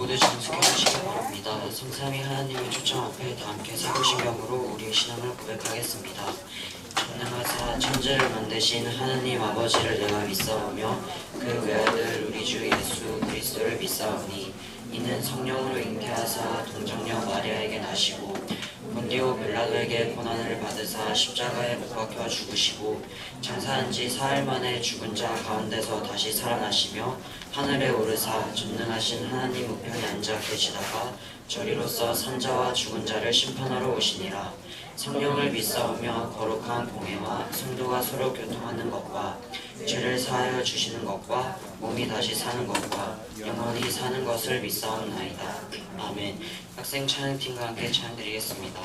모두 장숙해 주시기 바랍니다. 성삼위 하나님의 초청 앞에 다 함께 사도신경으로 우리의 신앙을 고백하겠습니다. 전능하사 천지를 만드신 하나님 아버지를 내가 믿사오며 그 외아들 우리 주 예수 그리스도를 믿사오니 이는 성령으로 잉태하사 동정녀 마리아에게 나시고 본디오 빌라도에게 고난을 받으사 십자가에 못 박혀 죽으시고 장사한 지 사흘 만에 죽은 자 가운데서 다시 살아나시며 하늘에 오르사 전능하신 하나님 우편에 앉아 계시다가 저리로서 산자와 죽은 자를 심판하러 오시니라. 성령을 믿사오며 거룩한 공회와 성도가 서로 교통하는 것과 죄를 사하여 주시는 것과 몸이 다시 사는 것과 영원히 사는 것을 믿사옵나이다. 아멘. 학생 찬양팀과 함께 찬양드리겠습니다.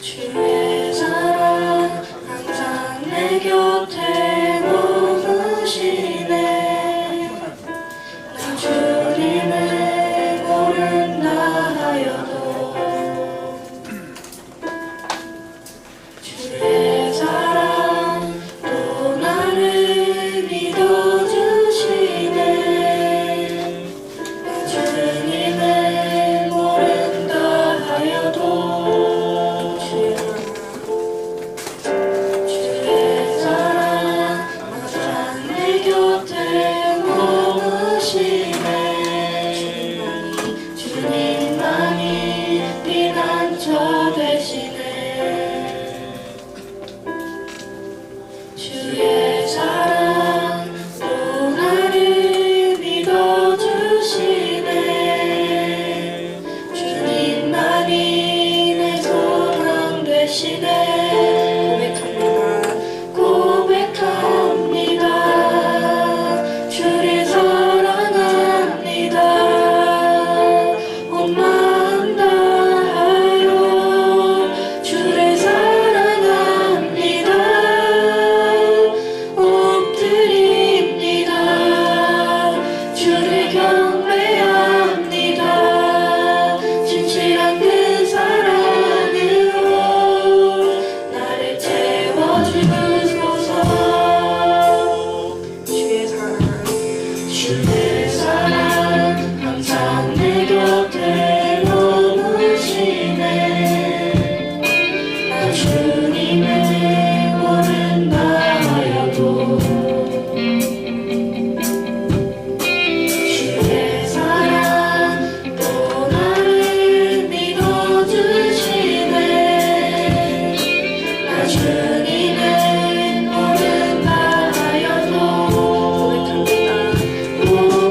주의 사랑 항상 내 곁에 머무시네. 난 주님을 모른다 하여도 주의 사랑 또 나를 믿어주시네. 난 주님을 모른다 하여도 주의 사랑 또 나를 믿어주시네. 주님만이 내 소망 되시네. 고백합니다. 주를 사랑합니다. 온 마음 다하여 주를 사랑합니다. 엎드립니다. 주를 경배합니다. 진실한 그 사랑으로 나를 채워주소서. 주의 사랑 항상 내 곁에 머무시네. 난 주님을 모른다 하여도 주의 사랑 또 나를 믿어주시네. 난 주님을 모른다 하여도 고백합니다.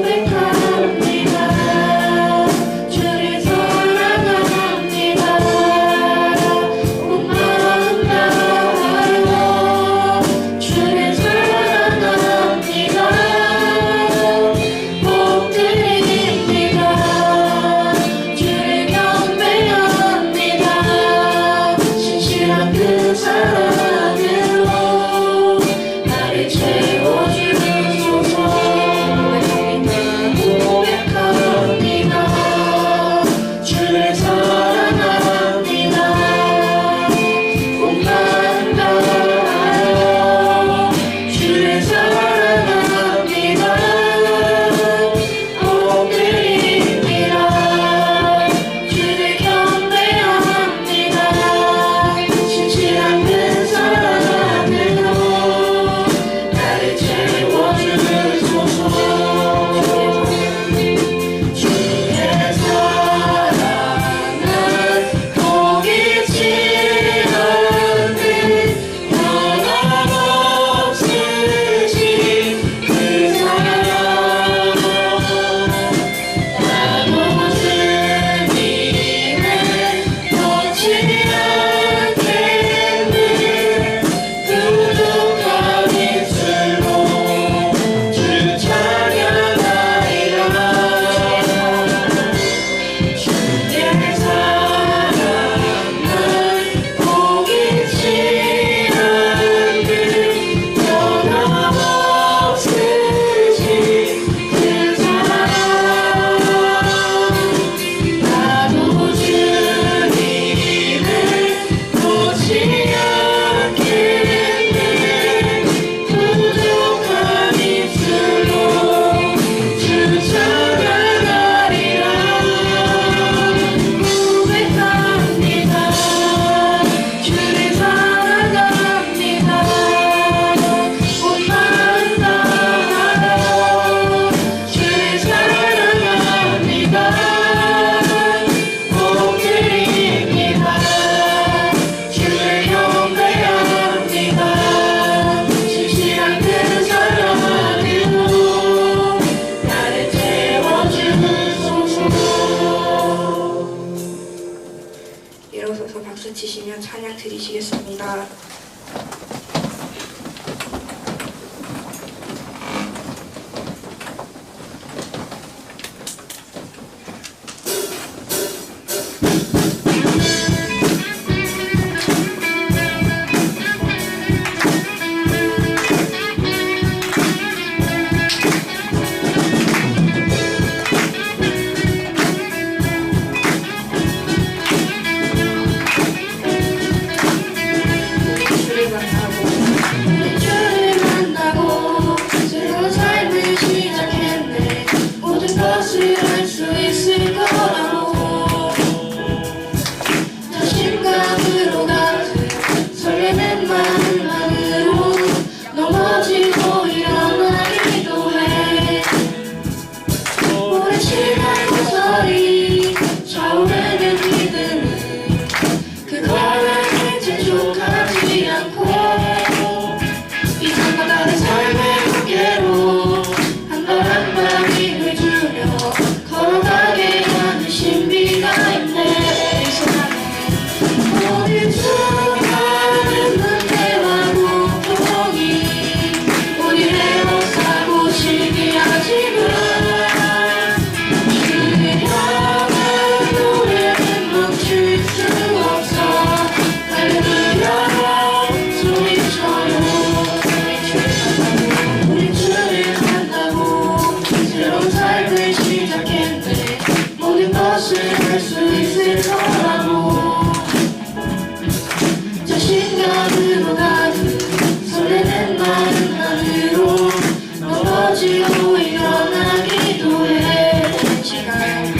가지고 일어나기도 했지만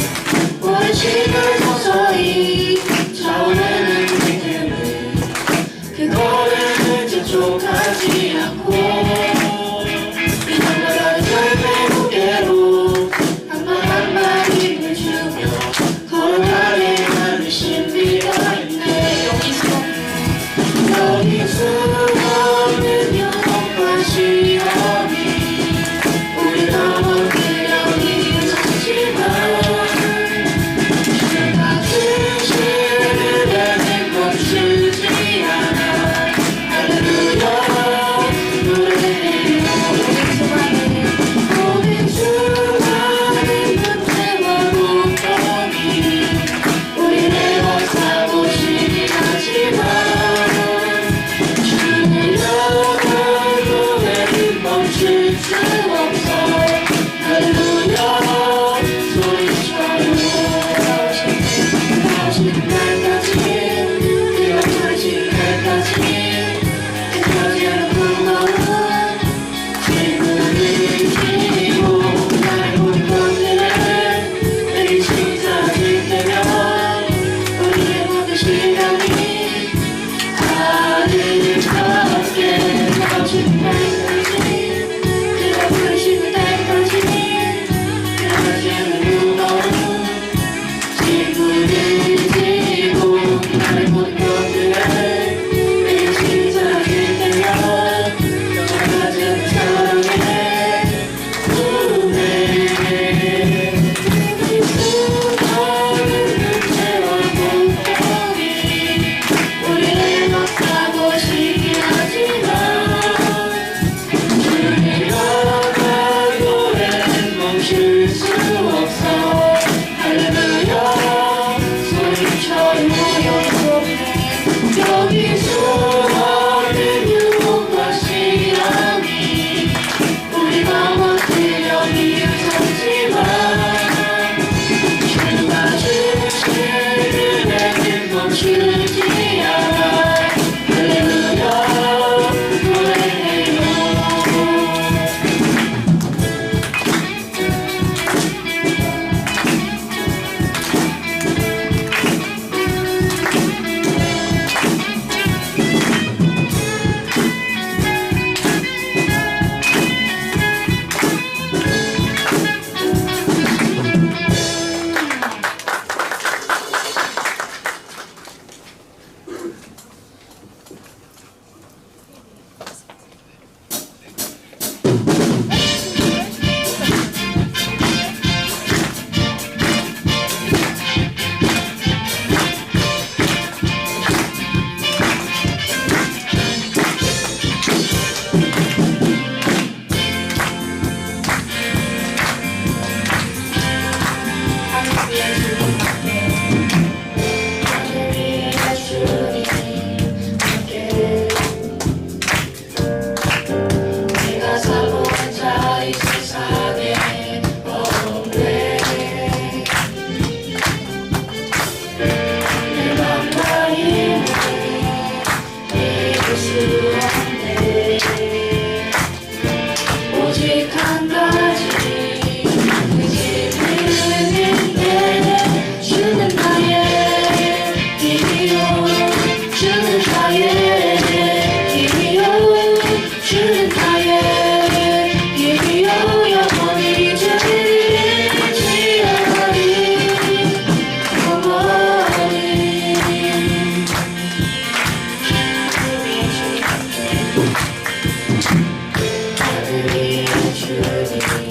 오랜 시간 서서히 차오르는 믿음은 그거를 재촉하지 않고 이날마다 삶의 무게로 한번 힘을 주며 걸어가게 하는 신비가 있네. 여기 수많은 영혼과 시험이 우리가 먹으려니 무섭지만 주 같은 시련에 멈추지 않아. 할렐루야 노래해요. 모든 수많은 문제와 고통이 우리를 감싸고시긴 하지만 주는 여전히 노래를 멈출 수 없어. 할렐루야 소리쳐요. 다시는 날까지 네가 부르신 날까지 끝까지는 무거운 질문을 지고 나를 보는 것들은 내게 시작일 때면 우리의 모든 시간이 아름답게 나오시는 날까지 네가 부르시는 날까지 끝까지는 무거운 질문을 지고 나를 보는 것들은 내게 시작일 때면 작아지는 사랑의 은혜. 수많은 문제와 고통이 우리를 막사고시긴 하지만 주의 영원한 노래는 멈출 수 없어. 할렐루야 소리쳐요. 여기 수많은 유혹과 시련이 우리가 먹으려니 무섭지만 주가 주시는 은혜는 멈추지 않아. 할렐루야 노래해요. 내가 살고 앉아 이 세상에 없네. 내 맘과 힘을 잊을 수 없네. 오직 한 가지 그 짐을 믿네. 주는 나의 힘이요 주는 나의 힘이요 주는 나의 힘이요 영원히 주를 지어리 영원히 하늘이 주님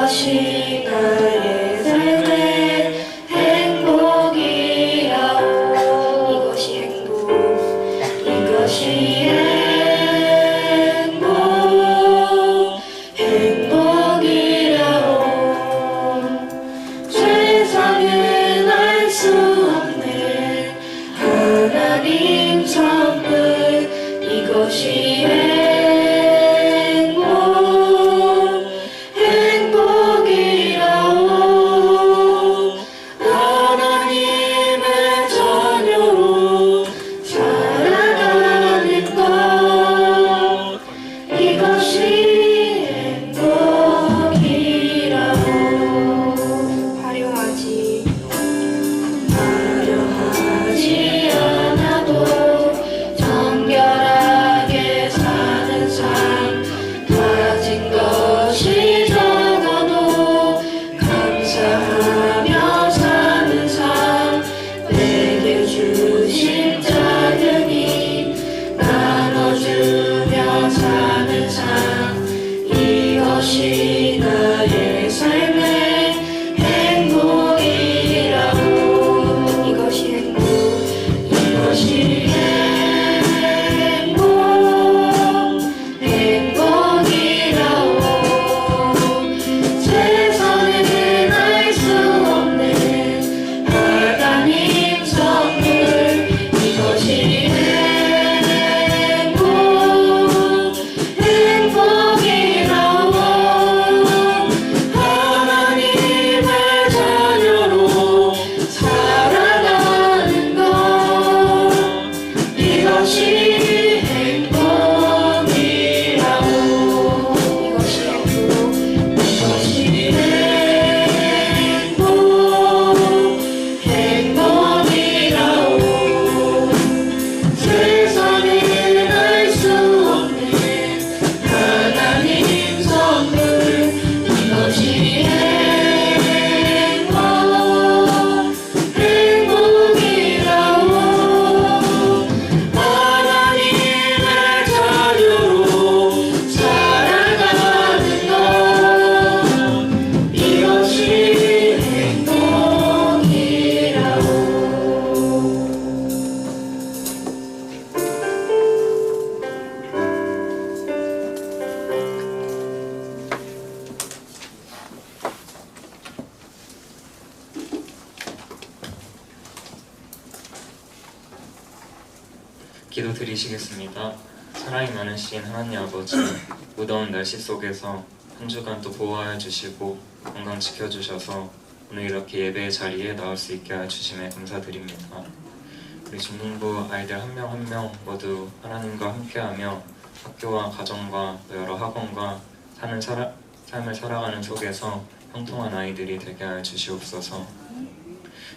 이것이 나의 삶의 행복이라오. 이것이 행복, 이것이 행복이라오. 세상은 알 수 없는 하나님 선물, 이것이 행복이라오. 하나님의 자녀로 살아가는 것, 이것이 행복이라오. 화려하지 않아도 정결하게 사는 삶, 가진 것이 적어도 감사하며 사는 삶, 내게 주신 작은 힘 나눠주며 사는 삶, 이것이 나의 삶의 행복이라오. 이것이 행복, 이것이 행복이라오. 세상에는 알 수 없는 하나님 선물, 이것이 행복이라오. 하나님의 자녀로 살아가는 것, 이것이 행복이라오. 이것이 행복이라오. 세상에는 알 수 없는 하나님 선물, 이것이 행복이라오. 하나님의 자녀로 살아가는 것, 이것이 행복이라오. 기도 드리시겠습니다. 사랑이 많으신 하나님 아버지, 무더운 날씨 속에서 한 주간 또 보호하여 주시고 건강 지켜주셔서 오늘 이렇게 예배의 자리에 나올 수 있게 하여 주심에 감사드립니다. 우리 중등부 아이들 한 명 한 명 모두 하나님과 함께하며 학교와 가정과 또 여러 학원과 삶을 살아가는 속에서 형통한 아이들이 되게 하여 주시옵소서.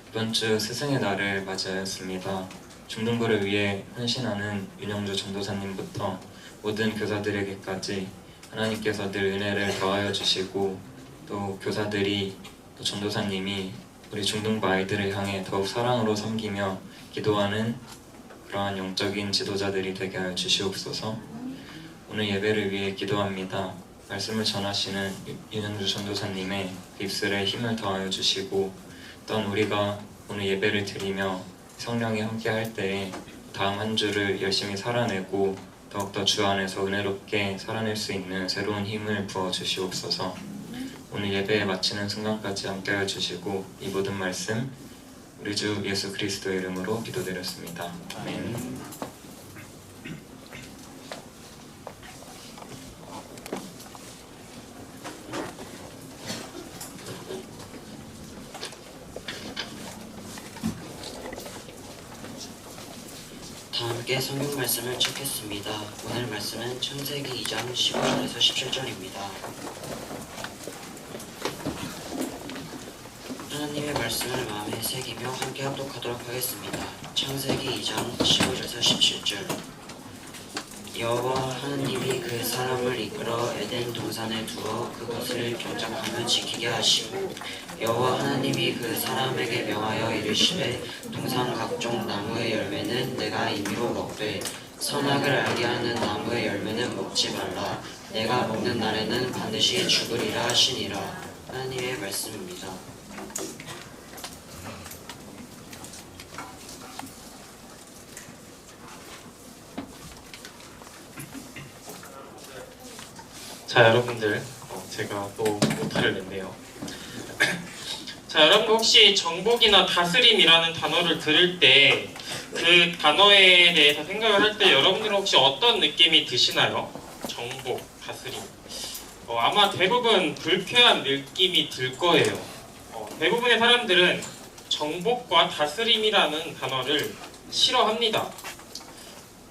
이번 주 스승의 날을 맞이하였습니다. 중등부를 위해 헌신하는 윤영주 전도사님부터 모든 교사들에게까지 하나님께서 늘 은혜를 더하여 주시고, 또 교사들이 또 전도사님이 우리 중등부 아이들을 향해 더욱 사랑으로 섬기며 기도하는 그러한 영적인 지도자들이 되게 하여 주시옵소서. 오늘 예배를 위해 기도합니다. 말씀을 전하시는 윤영주 전도사님의 입술에 힘을 더하여 주시고, 또한 우리가 오늘 예배를 드리며 성령이 함께 할 때에 다음 한 주를 열심히 살아내고 더욱더 주 안에서 은혜롭게 살아낼 수 있는 새로운 힘을 부어 주시옵소서. 오늘 예배 마치는 순간까지 함께하여 주시고, 이 모든 말씀 우리 주 예수 그리스도의 이름으로 기도드렸습니다. 아멘. 다 함께 성경 말씀을 찾겠습니다. 오늘 말씀은 창세기 2장 15절에서 17절입니다. 하나님의 말씀을 마음에 새기며 함께 합독하도록 하겠습니다. 창세기 2장 15절에서 17절. 여호와 하나님이 그 사람을 이끌어 에덴 동산에 두어 그것을 경작하며 지키게 하시고, 여호와 하나님이 그 사람에게 명하여 이르시되 동산 각종 나무의 열매는 내가 임의로 먹되 선악을 알게 하는 나무의 열매는 먹지 말라. 내가 먹는 날에는 반드시 죽으리라 하시니라. 하나님의 말씀입니다. 자, 여러분들, 제가 또 오타를 냈네요. 자, 여러분 혹시 정복이나 다스림이라는 단어를 들을 때 그 단어에 대해서 생각을 할 때 여러분들은 혹시 어떤 느낌이 드시나요? 정복, 다스림. 아마 대부분 불쾌한 느낌이 들 거예요. 대부분의 사람들은 정복과 다스림이라는 단어를 싫어합니다.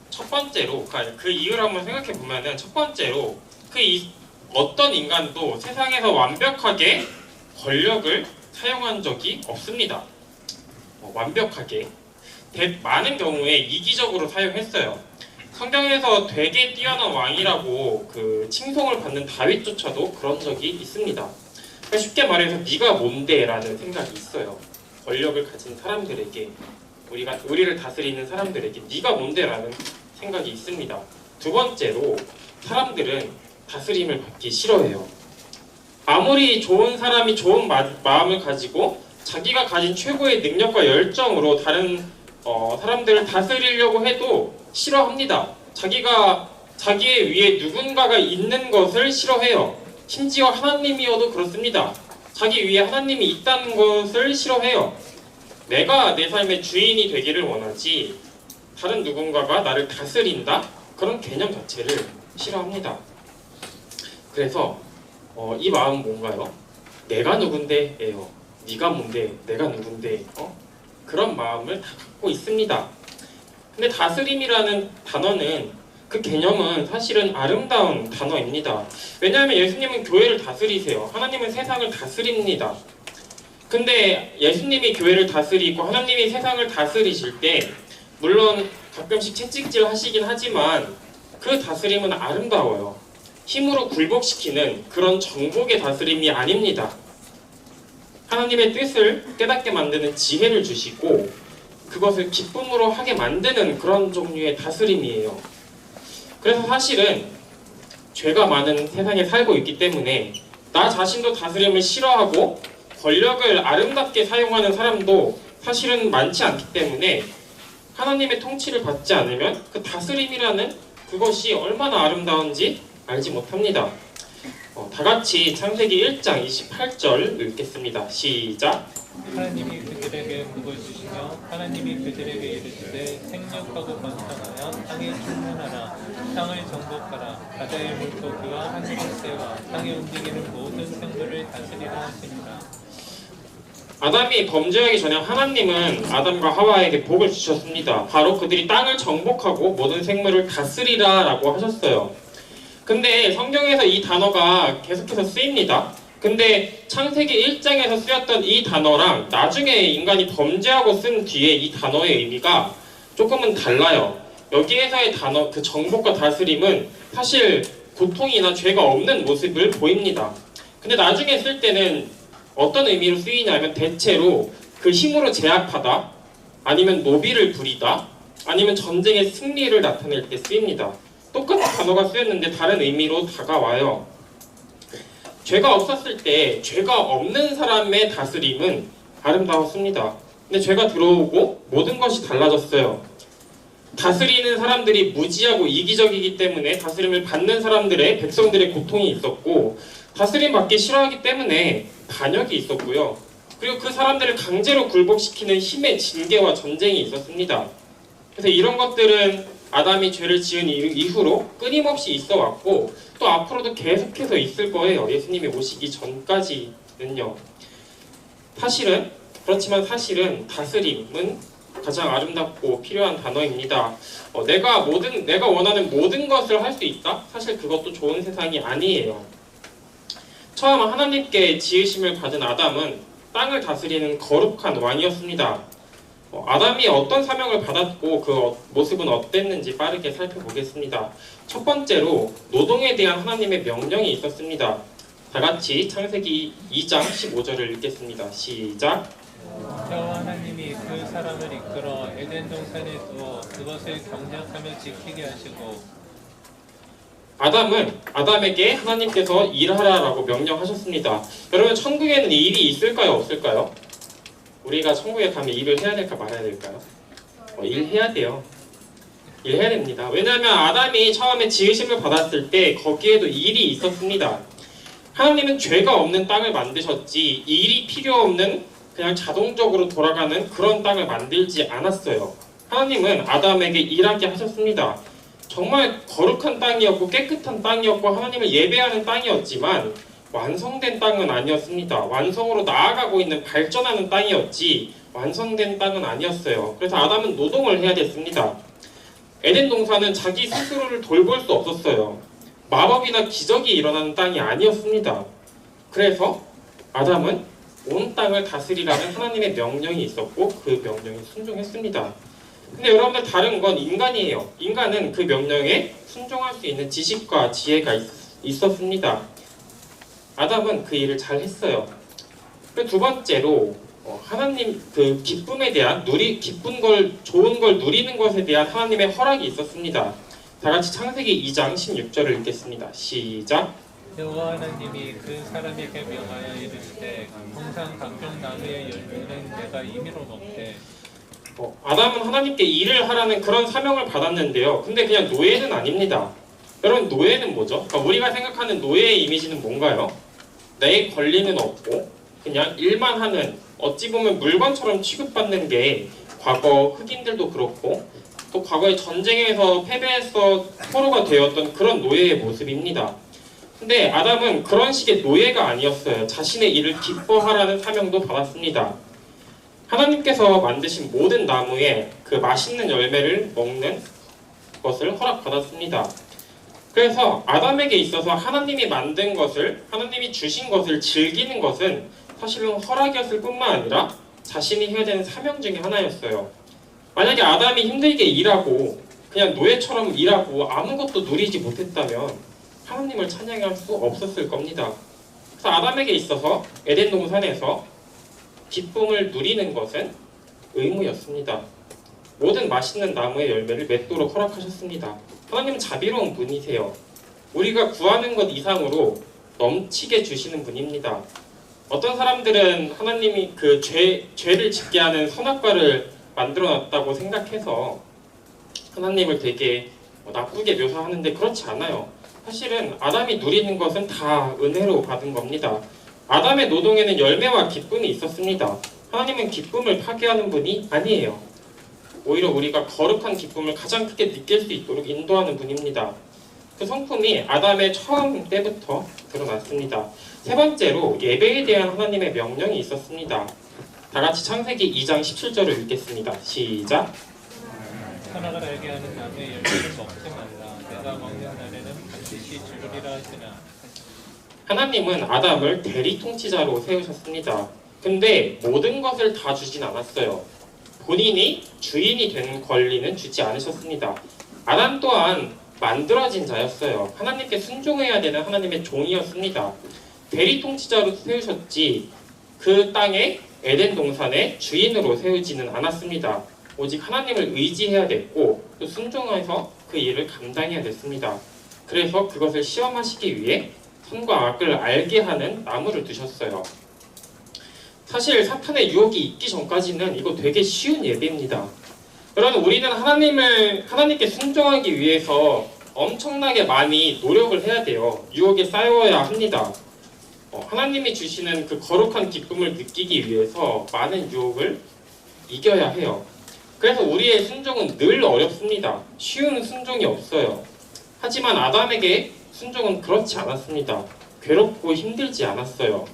첫 번째로, 그 이유를 한번 생각해 보면은 첫 번째로 어떤 인간도 세상에서 완벽하게 권력을 사용한 적이 없습니다. 완벽하게. 많은 경우에 이기적으로 사용했어요. 성경에서 되게 뛰어난 왕이라고 칭송을 받는 다윗조차도 그런 적이 있습니다. 그러니까 쉽게 말해서 네가 뭔데? 라는 생각이 있어요. 권력을 가진 사람들에게, 우리를 다스리는 사람들에게 네가 뭔데? 라는 생각이 있습니다. 두 번째로, 사람들은 다스림을 받기 싫어해요. 아무리 좋은 사람이 좋은 마음을 가지고 자기가 가진 최고의 능력과 열정으로 다른 사람들을 다스리려고 해도 싫어합니다. 자기의 위에 누군가가 있는 것을 싫어해요. 심지어 하나님이어도 그렇습니다. 자기 위에 하나님이 있다는 것을 싫어해요. 내가 내 삶의 주인이 되기를 원하지 다른 누군가가 나를 다스린다? 그런 개념 자체를 싫어합니다. 그래서 이 마음은 뭔가요? 내가 누군데? 예요. 네가 뭔데? 내가 누군데? 그런 마음을 다 갖고 있습니다. 근데 다스림이라는 단어는, 그 개념은 사실은 아름다운 단어입니다. 왜냐하면 예수님은 교회를 다스리세요. 하나님은 세상을 다스립니다. 근데 예수님이 교회를 다스리고 하나님이 세상을 다스리실 때 물론 가끔씩 채찍질 하시긴 하지만 그 다스림은 아름다워요. 힘으로 굴복시키는 그런 정복의 다스림이 아닙니다. 하나님의 뜻을 깨닫게 만드는 지혜를 주시고 그것을 기쁨으로 하게 만드는 그런 종류의 다스림이에요. 그래서 사실은 죄가 많은 세상에 살고 있기 때문에 나 자신도 다스림을 싫어하고 권력을 아름답게 사용하는 사람도 사실은 많지 않기 때문에 하나님의 통치를 받지 않으면 그 다스림이라는 그것이 얼마나 아름다운지 알지 못합니다. 다 같이 창세기 1장 28절 읽겠습니다. 시작. 하나님이 그들에게 복을 주시며 하나님이 그들에게 이르시되 생육하고 번성하여 땅에 충만하라. 땅을 정복하라. 바다의 물고기와 하늘의 새와 땅에 움직이는 모든 생물을 다스리라 하시니라. 아담이 범죄하기 전에 하나님은 아담과 하와에게 복을 주셨습니다. 바로 그들이 땅을 정복하고 모든 생물을 다스리라 라고 하셨어요. 근데 성경에서 이 단어가 계속해서 쓰입니다. 근데 창세기 1장에서 쓰였던 이 단어랑 나중에 인간이 범죄하고 쓴 뒤에 이 단어의 의미가 조금은 달라요. 여기에서의 단어, 그 정복과 다스림은 사실 고통이나 죄가 없는 모습을 보입니다. 근데 나중에 쓸 때는 어떤 의미로 쓰이냐면 대체로 그 힘으로 제압하다, 아니면 노비를 부리다, 아니면 전쟁의 승리를 나타낼 때 쓰입니다. 똑같은 단어가 쓰였는데 다른 의미로 다가와요. 죄가 없었을 때 죄가 없는 사람의 다스림은 아름다웠습니다. 근데 죄가 들어오고 모든 것이 달라졌어요. 다스리는 사람들이 무지하고 이기적이기 때문에 다스림을 받는 사람들의 백성들의 고통이 있었고, 다스림 받기 싫어하기 때문에 반역이 있었고요. 그리고 그 사람들을 강제로 굴복시키는 힘의 징계와 전쟁이 있었습니다. 그래서 이런 것들은 아담이 죄를 지은 이후로 끊임없이 있어 왔고 또 앞으로도 계속해서 있을 거예요. 예수님이 오시기 전까지는요. 그렇지만 사실은 다스림은 가장 아름답고 필요한 단어입니다. 내가 원하는 모든 것을 할 수 있다? 사실 그것도 좋은 세상이 아니에요. 처음 하나님께 지으심을 받은 아담은 땅을 다스리는 거룩한 왕이었습니다. 아담이 어떤 사명을 받았고 그 모습은 어땠는지 빠르게 살펴보겠습니다. 첫 번째로 노동에 대한 하나님의 명령이 있었습니다. 다 같이 창세기 2장 15절을 읽겠습니다. 시작. 여호와 하나님이 그 사람을 이끌어 에덴 동산에 두어 그것을 경작하며 지키게 하시고 아담에게 하나님께서 일하라라고 명령하셨습니다. 여러분 천국에는 일이 있을까요? 없을까요? 우리가 천국에 가면 일을 해야 될까 말아야 될까요? 일해야 돼요. 일해야 됩니다. 왜냐하면 아담이 처음에 지으심을 받았을 때 거기에도 일이 있었습니다. 하나님은 죄가 없는 땅을 만드셨지 일이 필요 없는 그냥 자동적으로 돌아가는 그런 땅을 만들지 않았어요. 하나님은 아담에게 일하게 하셨습니다. 정말 거룩한 땅이었고 깨끗한 땅이었고 하나님을 예배하는 땅이었지만 완성된 땅은 아니었습니다. 완성으로 나아가고 있는 발전하는 땅이었지 완성된 땅은 아니었어요. 그래서 아담은 노동을 해야 됐습니다. 에덴 동산은 자기 스스로를 돌볼 수 없었어요. 마법이나 기적이 일어나는 땅이 아니었습니다. 그래서 아담은 온 땅을 다스리라는 하나님의 명령이 있었고 그 명령에 순종했습니다. 근데 여러분들 다른 건 인간이에요. 인간은 그 명령에 순종할 수 있는 지식과 지혜가 있었습니다. 아담은 그 일을 잘 했어요. 두 번째로 하나님 그 기쁨에 대한 기쁜 걸 좋은 걸 누리는 것에 대한 하나님의 허락이 있었습니다. 다 같이 창세기 2장 16절을 읽겠습니다. 시작. 여호와 하나님이 그 사람에게 명하여 이르시되 항상 각종 나무의 열매는 내가 임의로 먹되 아담은 하나님께 일을 하라는 그런 사명을 받았는데요. 근데 그냥 노예는 아닙니다. 여러분 노예는 뭐죠? 그러니까 우리가 생각하는 노예의 이미지는 뭔가요? 내 권리는 없고 그냥 일만 하는 어찌 보면 물건처럼 취급받는 게 과거 흑인들도 그렇고 또 과거의 전쟁에서 패배해서 포로가 되었던 그런 노예의 모습입니다. 근데 아담은 그런 식의 노예가 아니었어요. 자신의 일을 기뻐하라는 사명도 받았습니다. 하나님께서 만드신 모든 나무에 그 맛있는 열매를 먹는 것을 허락받았습니다. 그래서 아담에게 있어서 하나님이 만든 것을, 하나님이 주신 것을 즐기는 것은 사실은 허락이었을 뿐만 아니라 자신이 해야 되는 사명 중에 하나였어요. 만약에 아담이 힘들게 일하고 그냥 노예처럼 일하고 아무것도 누리지 못했다면 하나님을 찬양할 수 없었을 겁니다. 그래서 아담에게 있어서 에덴 동산에서 기쁨을 누리는 것은 의무였습니다. 모든 맛있는 나무의 열매를 맺도록 허락하셨습니다. 하나님은 자비로운 분이세요. 우리가 구하는 것 이상으로 넘치게 주시는 분입니다. 어떤 사람들은 하나님이 그 죄를 짓게 하는 선악과를 만들어놨다고 생각해서 하나님을 되게 나쁘게 묘사하는데 그렇지 않아요. 사실은 아담이 누리는 것은 다 은혜로 받은 겁니다. 아담의 노동에는 열매와 기쁨이 있었습니다. 하나님은 기쁨을 파괴하는 분이 아니에요. 오히려 우리가 거룩한 기쁨을 가장 크게 느낄 수 있도록 인도하는 분입니다. 그 성품이 아담의 처음 때부터 드러났습니다. 세 번째로 예배에 대한 하나님의 명령이 있었습니다. 다 같이 창세기 2장 17절을 읽겠습니다. 시작. 선악을 알게 하는 나무의 열매를 먹지 말라. 내가 먹는 날에는 반드시 죽으리라 하시나. 하나님은 아담을 대리 통치자로 세우셨습니다. 근데 모든 것을 다 주진 않았어요. 본인이 주인이 되는 권리는 주지 않으셨습니다. 아담 또한 만들어진 자였어요. 하나님께 순종해야 되는 하나님의 종이었습니다. 대리 통치자로 세우셨지 그 땅에 에덴 동산의 주인으로 세우지는 않았습니다. 오직 하나님을 의지해야 됐고 또 순종해서 그 일을 감당해야 됐습니다. 그래서 그것을 시험하시기 위해 선과 악을 알게 하는 나무를 두셨어요. 사실 사탄의 유혹이 있기 전까지는 이거 되게 쉬운 예배입니다. 여러분 우리는 하나님께 순종하기 위해서 엄청나게 많이 노력을 해야 돼요. 유혹에 쌓여야 합니다. 하나님이 주시는 그 거룩한 기쁨을 느끼기 위해서 많은 유혹을 이겨야 해요. 그래서 우리의 순종은 늘 어렵습니다. 쉬운 순종이 없어요. 하지만 아담에게 순종은 그렇지 않았습니다. 괴롭고 힘들지 않았어요.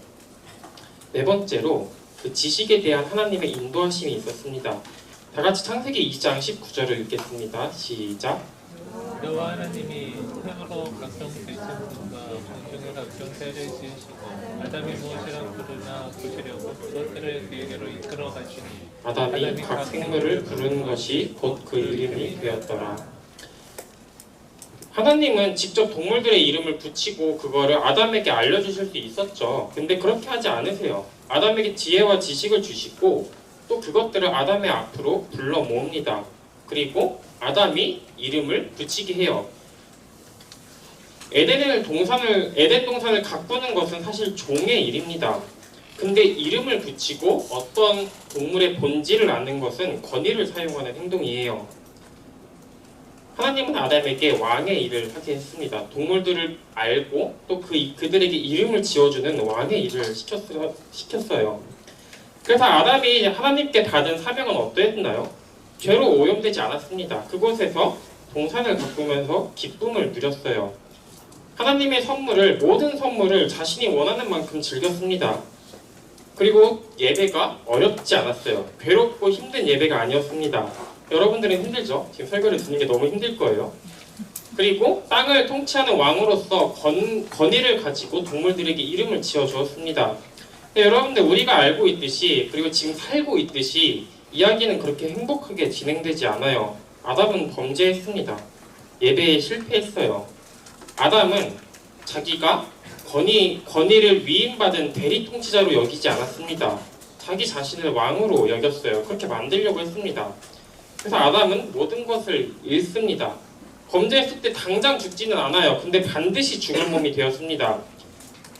네 번째로 그 지식에 대한 하나님의 인도하심이 있었습니다. 다 같이 창세기 2장 19절을 읽겠습니다. 시작. 여호와 하나님이 흙으로 각종 들짐승과 공중의 각종 새를 지으시고 아담이 무엇이라 부르나 부시려고 그것들을 그에게로 이끌어 가시니 아담이 각 생물을 부르는 것이 곧 그 이름이 되었더라. 하나님은 직접 동물들의 이름을 붙이고 그거를 아담에게 알려주실 수 있었죠. 근데 그렇게 하지 않으세요. 아담에게 지혜와 지식을 주시고 또 그것들을 아담의 앞으로 불러 모읍니다. 그리고 아담이 이름을 붙이게 해요. 에덴 동산을 가꾸는 것은 사실 종의 일입니다. 근데 이름을 붙이고 어떤 동물의 본질을 아는 것은 권위를 사용하는 행동이에요. 하나님은 아담에게 왕의 일을 하게 했습니다. 동물들을 알고 또 그들에게 이름을 지어주는 왕의 일을 시켰어요. 그래서 아담이 하나님께 받은 사명은 어떠했나요? 죄로 오염되지 않았습니다. 그곳에서 동산을 가꾸면서 기쁨을 누렸어요. 하나님의 모든 선물을 자신이 원하는 만큼 즐겼습니다. 그리고 예배가 어렵지 않았어요. 괴롭고 힘든 예배가 아니었습니다. 여러분들은 힘들죠? 지금 설교를 듣는 게 너무 힘들 거예요. 그리고 땅을 통치하는 왕으로서 권위를 가지고 동물들에게 이름을 지어주었습니다. 여러분들 우리가 알고 있듯이 그리고 지금 살고 있듯이 이야기는 그렇게 행복하게 진행되지 않아요. 아담은 범죄했습니다. 예배에 실패했어요. 아담은 자기가 권위를 위임받은 대리 통치자로 여기지 않았습니다. 자기 자신을 왕으로 여겼어요. 그렇게 만들려고 했습니다. 그래서 아담은 모든 것을 잃습니다. 범죄했을 때 당장 죽지는 않아요. 근데 반드시 죽을 몸이 되었습니다.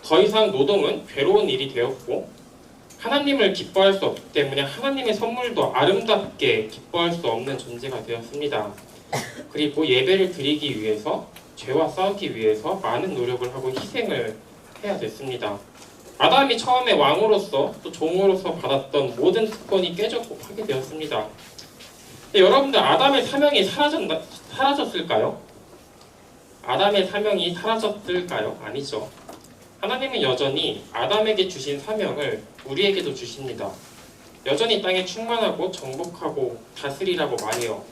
더 이상 노동은 괴로운 일이 되었고 하나님을 기뻐할 수 없기 때문에 하나님의 선물도 아름답게 기뻐할 수 없는 존재가 되었습니다. 그리고 예배를 드리기 위해서 죄와 싸우기 위해서 많은 노력을 하고 희생을 해야 됐습니다. 아담이 처음에 왕으로서 또 종으로서 받았던 모든 특권이 깨졌고 파괴되었습니다. 여러분들 아담의 사명이 사라졌을까요? 아담의 사명이 사라졌을까요? 아니죠. 하나님은 여전히 아담에게 주신 사명을 우리에게도 주십니다. 여전히 땅에 충만하고 정복하고 다스리라고 말해요.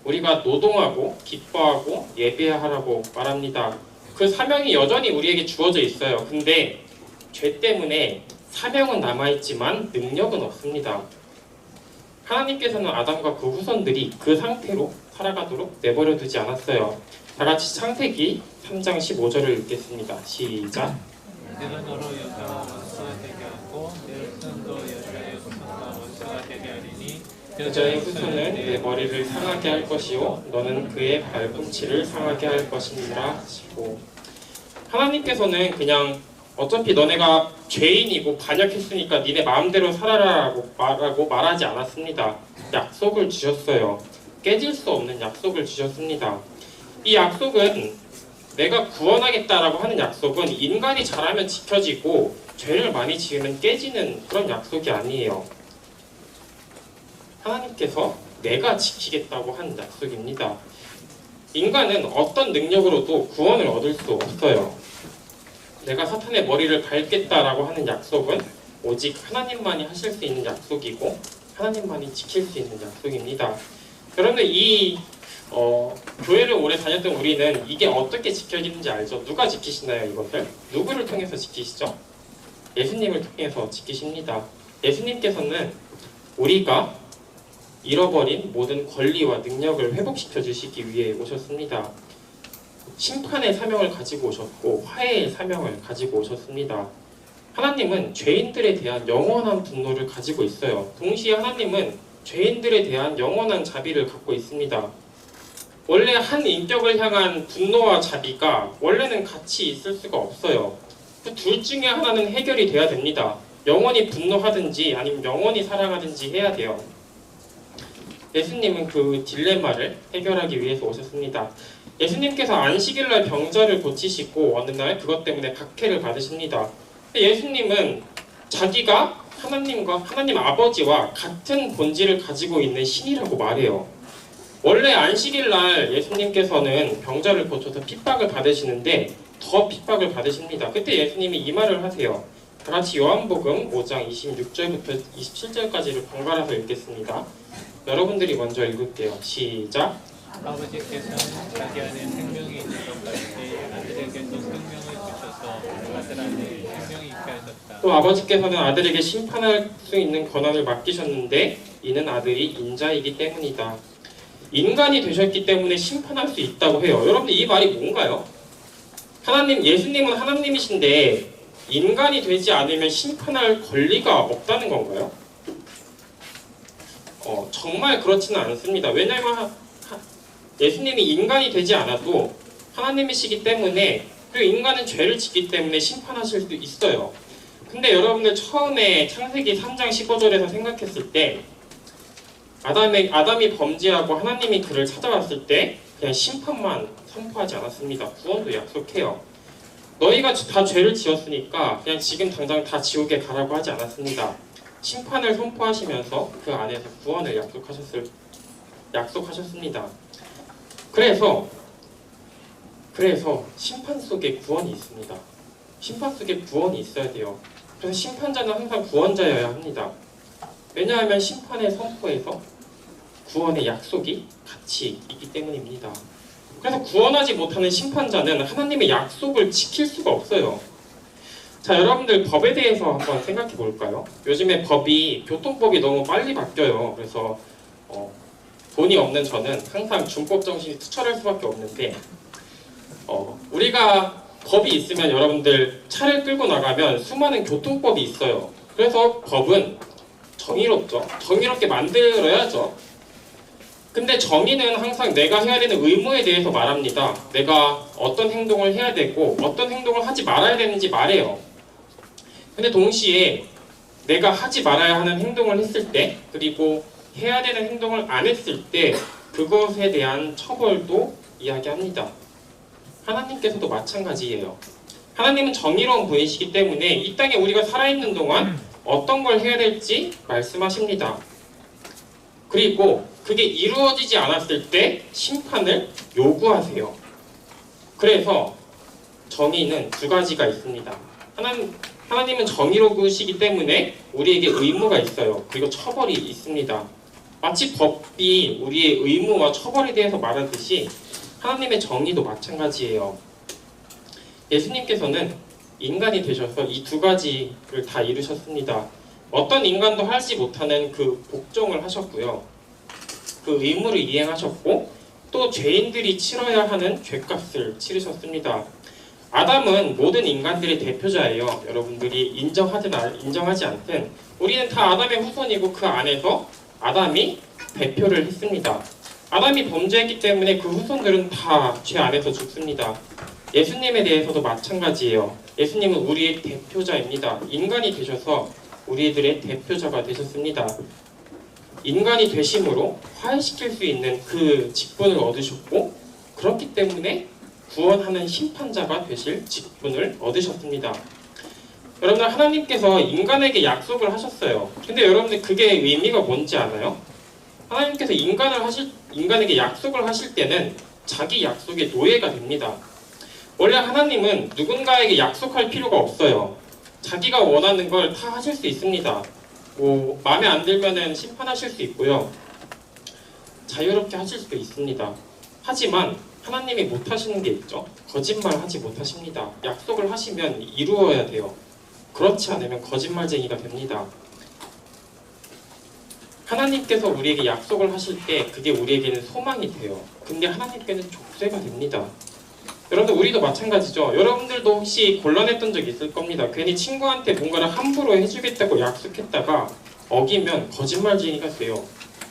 우리가 노동하고 기뻐하고 예배하라고 말합니다. 그 사명이 여전히 우리에게 주어져 있어요. 근데 죄 때문에 사명은 남아있지만 능력은 없습니다. 하나님께서는 아담과 그 후손들이 그 상태로 살아가도록 내버려 두지 않았어요. 다 같이 창세기 3장 15절을 읽겠습니다. 시작. 내가 너로 여자와 원수가 되게 하고 내 후손도 여자의 후손과 원수가 되게 하리니 여자의 후손은 내 머리를 상하게 할 것이요 너는 그의 발꿈치를 상하게 할 것이니라 하시고, 하나님께서는 그냥 어차피 너네가 죄인이고 반역했으니까 니네 마음대로 살아라라고 말하지 않았습니다. 약속을 주셨어요. 깨질 수 없는 약속을 주셨습니다. 이 약속은 내가 구원하겠다라고 하는 약속은 인간이 잘하면 지켜지고 죄를 많이 지으면 깨지는 그런 약속이 아니에요. 하나님께서 내가 지키겠다고 하는 약속입니다. 인간은 어떤 능력으로도 구원을 얻을 수 없어요. 내가 사탄의 머리를 밟겠다라고 하는 약속은 오직 하나님만이 하실 수 있는 약속이고 하나님만이 지킬 수 있는 약속입니다. 여러분들 이 교회를 오래 다녔던 우리는 이게 어떻게 지켜지는지 알죠? 누가 지키시나요, 이것을? 누구를 통해서 지키시죠? 예수님을 통해서 지키십니다. 예수님께서는 우리가 잃어버린 모든 권리와 능력을 회복시켜 주시기 위해 오셨습니다. 심판의 사명을 가지고 오셨고 화해의 사명을 가지고 오셨습니다. 하나님은 죄인들에 대한 영원한 분노를 가지고 있어요. 동시에 하나님은 죄인들에 대한 영원한 자비를 갖고 있습니다. 원래 한 인격을 향한 분노와 자비가 원래는 같이 있을 수가 없어요. 그 둘 중에 하나는 해결이 돼야 됩니다. 영원히 분노하든지 아니면 영원히 사랑하든지 해야 돼요. 예수님은 그 딜레마를 해결하기 위해서 오셨습니다. 예수님께서 안식일날 병자를 고치시고 어느 날 그것 때문에 박해를 받으십니다. 예수님은 자기가 하나님 아버지와 같은 본질을 가지고 있는 신이라고 말해요. 원래 안식일날 예수님께서는 병자를 고쳐서 핍박을 받으시는데 더 핍박을 받으십니다. 그때 예수님이 이 말을 하세요. 다 같이 요한복음 5장 26절부터 27절까지를 번갈아서 읽겠습니다. 여러분들이 먼저 읽을게요. 시작. 아버지께서는 자기 안에 생명이 있는 것같이 아들에게도 생명을 주셔서 아들 안에 생명이 있게 하셨다. 또 아버지께서는 아들에게 심판할 수 있는 권한을 맡기셨는데 이는 아들이 인자이기 때문이다. 인간이 되셨기 때문에 심판할 수 있다고 해요. 여러분들 이 말이 뭔가요? 예수님은 하나님이신데 인간이 되지 않으면 심판할 권리가 없다는 건가요? 정말 그렇지는 않습니다. 왜냐하면 예수님이 인간이 되지 않아도 하나님이시기 때문에, 그리고 인간은 죄를 짓기 때문에 심판하실 수 있어요. 근데 여러분들 처음에 창세기 3장 15절에서 생각했을 때 아담이 범죄하고 하나님이 그를 찾아왔을 때 그냥 심판만 선포하지 않았습니다. 구원도 약속해요. 너희가 다 죄를 지었으니까 그냥 지금 당장 다 지옥에 가라고 하지 않았습니다. 심판을 선포하시면서 그 안에서 구원을 약속하셨습니다. 그래서 심판 속에 구원이 있습니다. 심판 속에 구원이 있어야 돼요. 그래서 심판자는 항상 구원자여야 합니다. 왜냐하면 심판의 선포에서 구원의 약속이 같이 있기 때문입니다. 그래서 구원하지 못하는 심판자는 하나님의 약속을 지킬 수가 없어요. 자, 여러분들 법에 대해서 한번 생각해 볼까요? 요즘에 교통법이 너무 빨리 바뀌어요. 그래서 돈이 없는 저는 항상 준법 정신이 투철할 수밖에 없는데 우리가 법이 있으면 여러분들 차를 끌고 나가면 수많은 교통법이 있어요. 그래서 법은 정의롭죠. 정의롭게 만들어야죠. 근데 정의는 항상 내가 해야 되는 의무에 대해서 말합니다. 내가 어떤 행동을 해야 되고 어떤 행동을 하지 말아야 되는지 말해요. 근데 동시에 내가 하지 말아야 하는 행동을 했을 때, 그리고 해야 되는 행동을 안 했을 때 그것에 대한 처벌도 이야기합니다. 하나님께서도 마찬가지예요. 하나님은 정의로운 분이시기 때문에 이 땅에 우리가 살아있는 동안 어떤 걸 해야 될지 말씀하십니다. 그리고 그게 이루어지지 않았을 때 심판을 요구하세요. 그래서 정의는 두 가지가 있습니다. 하나님은 정의로우시기 때문에 우리에게 의무가 있어요. 그리고 처벌이 있습니다. 마치 법이 우리의 의무와 처벌에 대해서 말하듯이 하나님의 정의도 마찬가지예요. 예수님께서는 인간이 되셔서 이 두 가지를 다 이루셨습니다. 어떤 인간도 하지 못하는 그 복종을 하셨고요. 그 의무를 이행하셨고 또 죄인들이 치러야 하는 죄값을 치르셨습니다. 아담은 모든 인간들의 대표자예요. 여러분들이 인정하든 인정하지 않든 우리는 다 아담의 후손이고 그 안에서 아담이 대표를 했습니다. 아담이 범죄했기 때문에 그 후손들은 다 죄 안에서 죽습니다. 예수님에 대해서도 마찬가지예요. 예수님은 우리의 대표자입니다. 인간이 되셔서 우리들의 대표자가 되셨습니다. 인간이 되심으로 화해시킬 수 있는 그 직분을 얻으셨고 그렇기 때문에 구원하는 심판자가 되실 직분을 얻으셨습니다. 여러분들 하나님께서 인간에게 약속을 하셨어요. 근데 여러분들 그게 의미가 뭔지 아나요? 하나님께서 인간에게 약속을 하실 때는 자기 약속의 노예가 됩니다. 원래 하나님은 누군가에게 약속할 필요가 없어요. 자기가 원하는 걸 다 하실 수 있습니다. 마음에 안 들면은 심판하실 수 있고요. 자유롭게 하실 수도 있습니다. 하지만 하나님이 못 하시는 게 있죠. 거짓말하지 못하십니다. 약속을 하시면 이루어야 돼요. 그렇지 않으면 거짓말쟁이가 됩니다. 하나님께서 우리에게 약속을 하실 때 그게 우리에게는 소망이 돼요. 근데 하나님께는 족쇄가 됩니다. 여러분들 우리도 마찬가지죠. 여러분들도 혹시 곤란했던 적 있을 겁니다. 괜히 친구한테 뭔가를 함부로 해주겠다고 약속했다가 어기면 거짓말쟁이가 돼요.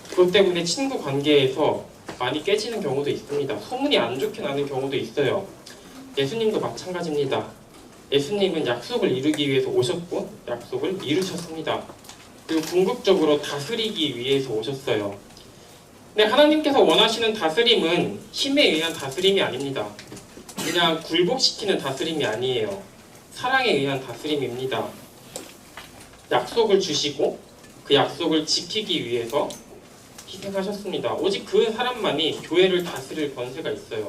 그것 때문에 친구 관계에서 많이 깨지는 경우도 있습니다. 소문이 안 좋게 나는 경우도 있어요. 예수님도 마찬가지입니다. 예수님은 약속을 이루기 위해서 오셨고 약속을 이루셨습니다. 그리고 궁극적으로 다스리기 위해서 오셨어요. 근데 하나님께서 원하시는 다스림은 힘에 의한 다스림이 아닙니다. 그냥 굴복시키는 다스림이 아니에요. 사랑에 의한 다스림입니다. 약속을 주시고 그 약속을 지키기 위해서 희생하셨습니다. 오직 그 사람만이 교회를 다스릴 권세가 있어요.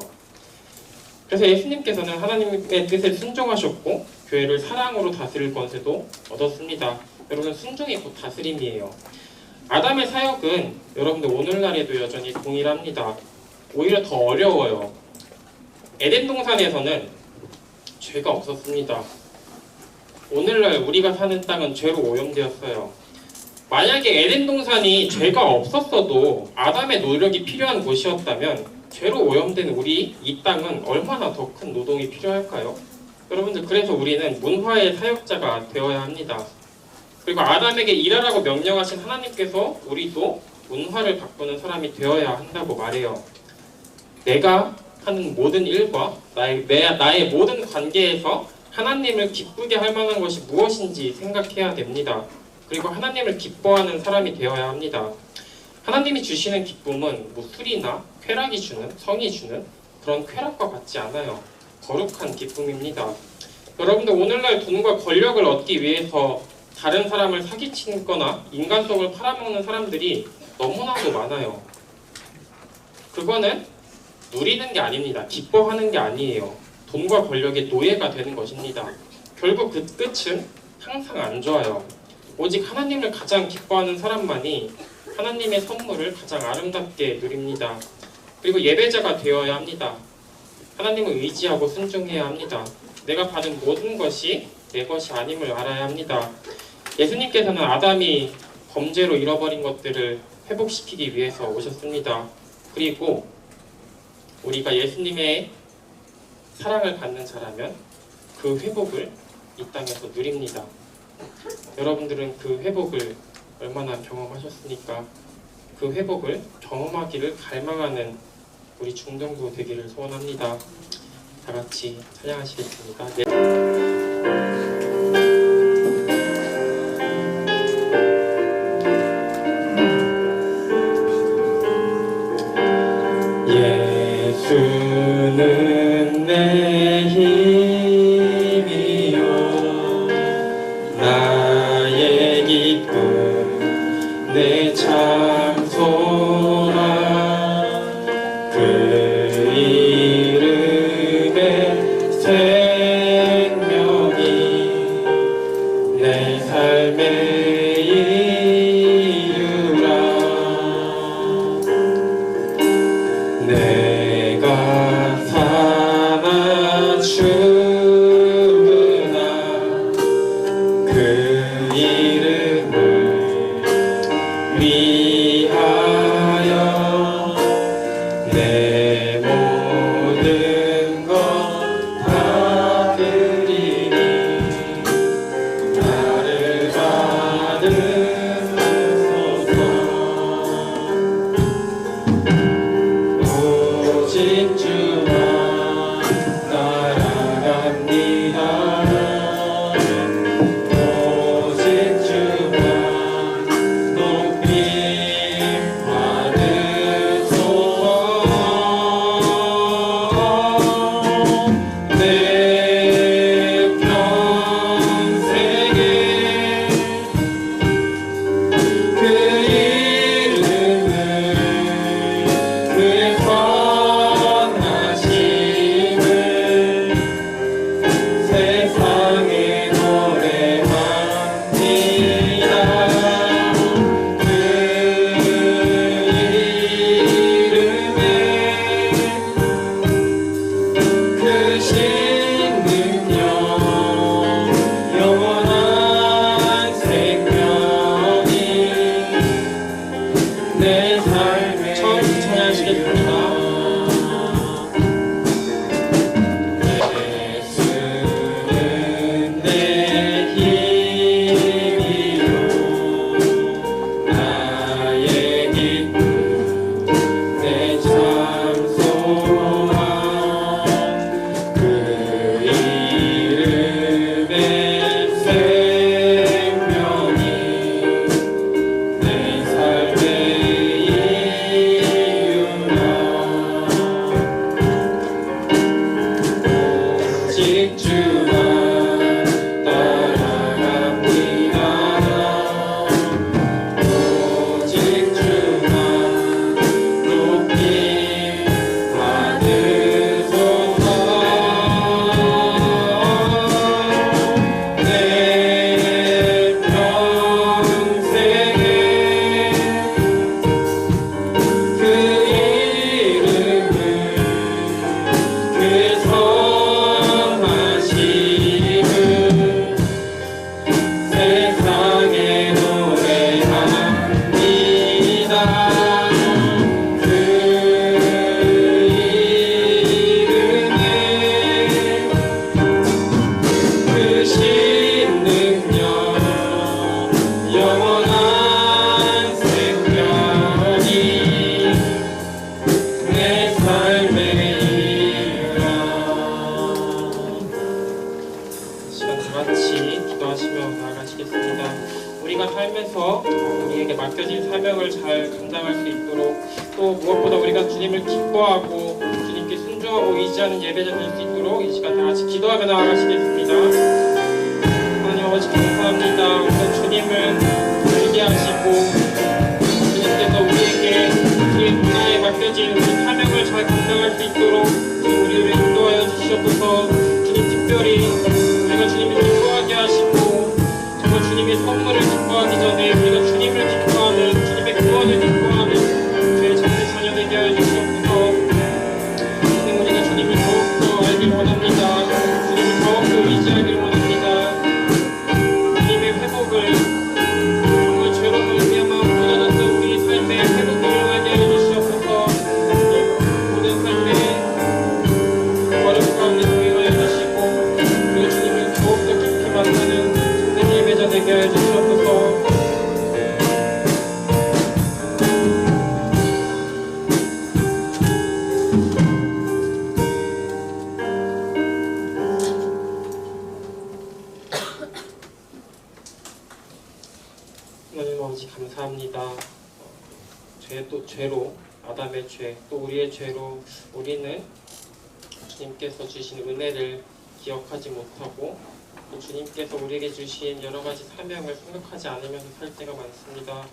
그래서 예수님께서는 하나님의 뜻에 순종하셨고 교회를 사랑으로 다스릴 권세도 얻었습니다. 여러분 순종이 곧 다스림이에요. 아담의 사역은 여러분들 오늘날에도 여전히 동일합니다. 오히려 더 어려워요. 에덴 동산에서는 죄가 없었습니다. 오늘날 우리가 사는 땅은 죄로 오염되었어요. 만약에 에덴 동산이 죄가 없었어도 아담의 노력이 필요한 곳이었다면 죄로 오염된 우리 이 땅은 얼마나 더 큰 노동이 필요할까요? 여러분들 그래서 우리는 문화의 사역자가 되어야 합니다. 그리고 아담에게 일하라고 명령하신 하나님께서 우리도 문화를 바꾸는 사람이 되어야 한다고 말해요. 내가 하는 모든 일과 나의 모든 관계에서 하나님을 기쁘게 할 만한 것이 무엇인지 생각해야 됩니다. 그리고 하나님을 기뻐하는 사람이 되어야 합니다. 하나님이 주시는 기쁨은 뭐 술이나 쾌락이 주는, 성이 주는 그런 쾌락과 같지 않아요. 거룩한 기쁨입니다. 여러분들 오늘날 돈과 권력을 얻기 위해서 다른 사람을 사기치거나 인간성을 팔아먹는 사람들이 너무나도 많아요. 그거는 누리는 게 아닙니다. 기뻐하는 게 아니에요. 돈과 권력의 노예가 되는 것입니다. 결국 그 끝은 항상 안 좋아요. 오직 하나님을 가장 기뻐하는 사람만이 하나님의 선물을 가장 아름답게 누립니다. 그리고 예배자가 되어야 합니다. 하나님을 의지하고 순종해야 합니다. 내가 받은 모든 것이 내 것이 아님을 알아야 합니다. 예수님께서는 아담이 범죄로 잃어버린 것들을 회복시키기 위해서 오셨습니다. 그리고 우리가 예수님의 사랑을 받는 자라면 그 회복을 이 땅에서 누립니다. 여러분들은 그 회복을 얼마나 경험하셨습니까? 그 회복을 경험하기를 갈망하는 우리 중등부 되기를 소원합니다. 다 같이 찬양하시겠습니다. 예수는 내 힘이요 나의 기쁨 내 장소라 그 이름에 생명이 내 삶의 이유라 내가 사나 죽으나 그 이름을 위하여 내 모든 것 다 드리니 나를 받으소서 오직 주만 따라갑니다. 오직 주만 높이 받으소서 내 평생에 그 이름을 그의 선하심을 세상에 노래합니다. 그 이름에 크신 능력 영원한 생명이 내 삶에 처음 찬양하시겠습니다. 예수는 내 힘이요 나의 기쁨 내 참소와 그 이름의 생명이 내 삶의 이유라 오직 주만 따라갑니다. 오직 주만 높이 받으소서 내 평생에 그 이름을 그의 선하심을 세상에 노래합니다. 그 이름에 크신 능력 영원한 생명이 내 삶의 기도하시며 나아가시겠습니다. 우리가 살면서 우리에게 맡겨진 사명을 잘 감당할 수 있도록, 또 무엇보다 우리가 주님을 기뻐하고 주님께 순종하고 의지하는 예배자 될 수 있도록 이 시간 다 같이 기도하며 나아가시겠습니다. 하나님 아버지 감사합니다. 우리가 주님을 알게 하시고 주님께서 우리에게 우리의 문화에 맡겨진 우리 사명을 잘 감당할 수 있도록 주님 우리를 인도하여 주시옵소서. 주님 특별히 우리가 주님을 기뻐하게 하시고 정말 주님의 선물을 기뻐하기 전에 우리가 주님을 기뻐하는, 주님의 구원을 기뻐하는 주의 참된 자녀 되게 하여 주시옵소서. 주님 우리가 주님을 더욱더 알길 원합니다. 주님을 더욱더 의지하길 원합니다. 주님의 회복을, 정말 죄로 말미암아 무너졌던 우리 삶의 회복을 하게 하여 주시옵소서. 모든 삶의 어려움 가운데 동행하여 주시고 우리가 주님을 더욱더 깊이 만나는 참된 예배자 되게 하여 주시옵소서. 하나님 아버지 감사합니다. 죄로, 아담의 죄, 또 우리의 죄로 우리는 주님께서 주신 은혜를 기억하지 못하고 또 주님께서 우리에게 주신 여러 가지 사명을 생각하지 않으면서 살 때가 많습니다.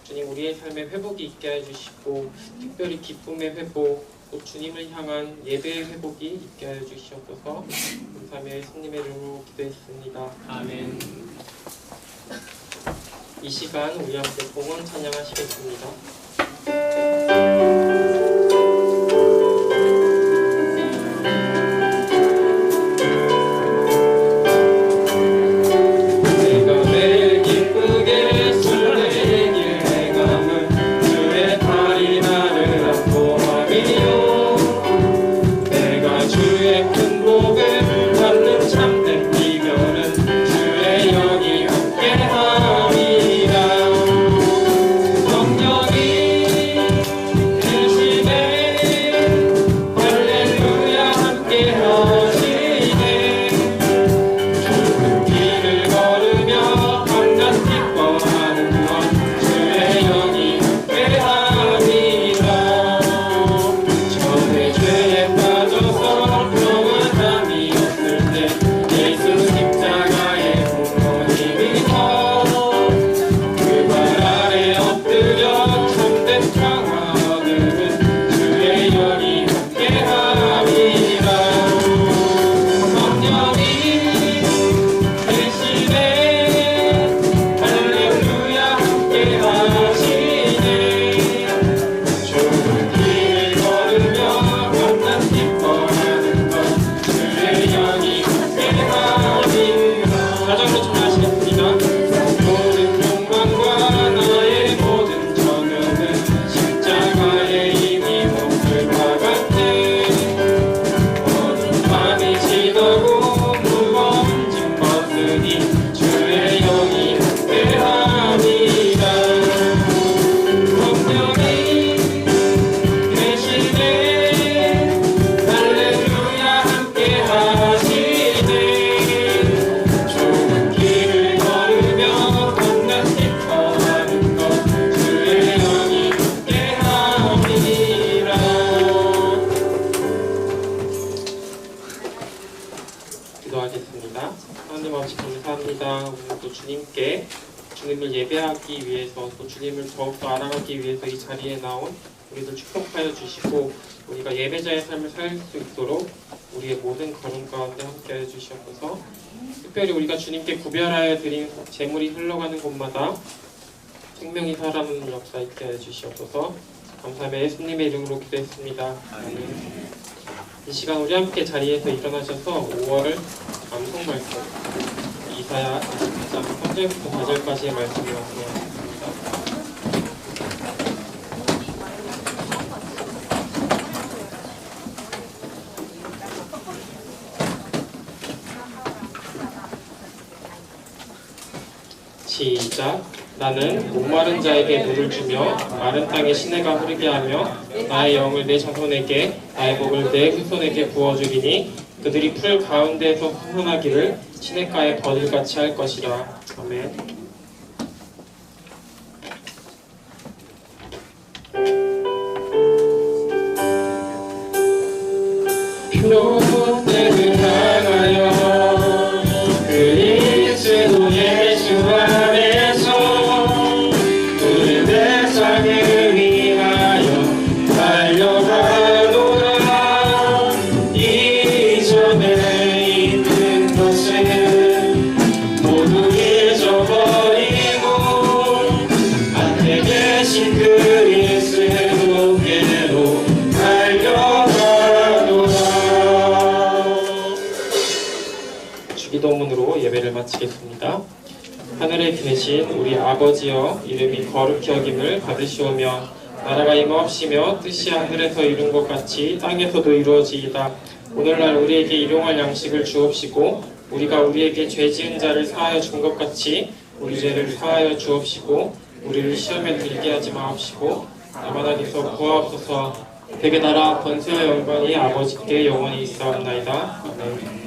주님 우리의 삶에 회복이 있게 해주시고 특별히 기쁨의 회복, 또 주님을 향한 예배의 회복이 있게 하여 주시옵소서. 감사하며 예수님의 이름으로 기도했습니다. 아멘. 이 시간 우리 함께 봉헌 찬양하시겠습니다. 내가 매일 기쁘게 순례의 길 행함은 주의 팔이 나를 안보함이요. 내가 주의 큰 복을 받는 참된 비결은 주의 영이 함께함이라. 성령이 계시네 할렐루야 함께하시네. 좁은 길을 걸으며 밤낮 기뻐하는 것 주의 영이 함께함이라. 처음에 죄에 빠져서 평안함이 없을 때 예수 십자가의 부모님이서 그 발 아래 엎드려 참된 평화 얻으는 주의 영이 함께함이라. 성령이 계시네 할렐루야 함께하시네. 좁은 길을 걸으며 밤낮 기뻐하는 것 주의 영이 함께함이라. 자전거 전하시겠습니다. 모든 욕망과 나의 모든 전형은 십자가에 이미 몫을 박았네. 어두운 밤이 지나고 무거운 짐 벗으니 주의 영이 함께함이라. 성령이 계시네 할렐루야 함께하시네. 좁은 길을 걸으며 밤낮 기뻐하는 것 주의 영이 함께함이라. 기도하겠습니다. 하나님 아버지 감사합니다. 오늘 또 주님께 주님을 예배하기 위해서 또 주님을 더욱더 알아가기 위해서 이 자리에 나온 우리들 축복하여 주시고 우리가 예배자의 삶을 살 수 있도록 우리의 모든 걸음 가운데 함께하여 주시옵소서. 특별히 우리가 주님께 구별하여 드린 재물이 흘러가는 곳마다 생명이 살아나는 역사 있게 하여 주시옵소서. 감사하며 예수님의 이름으로 기도했습니다. 아멘. 이 시간 우리 함께 자리에서 일어나셔서 5월을 암송 말씀 이사야 24장 3절부터 4절까지의 말씀을 낭송하겠습니다. 시작. 나는 목마른 자에게 물을 주며 마른 땅에 시내가 흐르게 하며 나의 영을 내 자손에게 나의 복을 내 후손에게 부어주리니 그들이 풀 가운데에서 후훈하기를 시냇가에 벌을같이 할 것이라. 아멘. 롯데를 향하여 그리스도 예수 안에서 우리 대상을 위하여 달려가노라. 이전에 있는 것은 모두 잊어버리고 앞에 계신 그리스도께로 달려가노라. 주기도문으로 예배를 마치겠습니다. 하늘에 계신 우리 아버지여, 이름이 거룩히 여김을 받으시오며 나라가 임하옵시며 뜻이 하늘에서 이룬 것 같이 땅에서도 이루어지이다. 오늘날 우리에게 일용할 양식을 주옵시고 우리가 우리에게 죄 지은 자를 사하여 준 것 같이 우리 죄를 사하여 주옵시고 우리를 시험에 들게 하지 마옵시고 다만 어디서 구하옵소서. 대개 나라 번세와 영광이 아버지께 영원히 있사옵나이다. 아멘.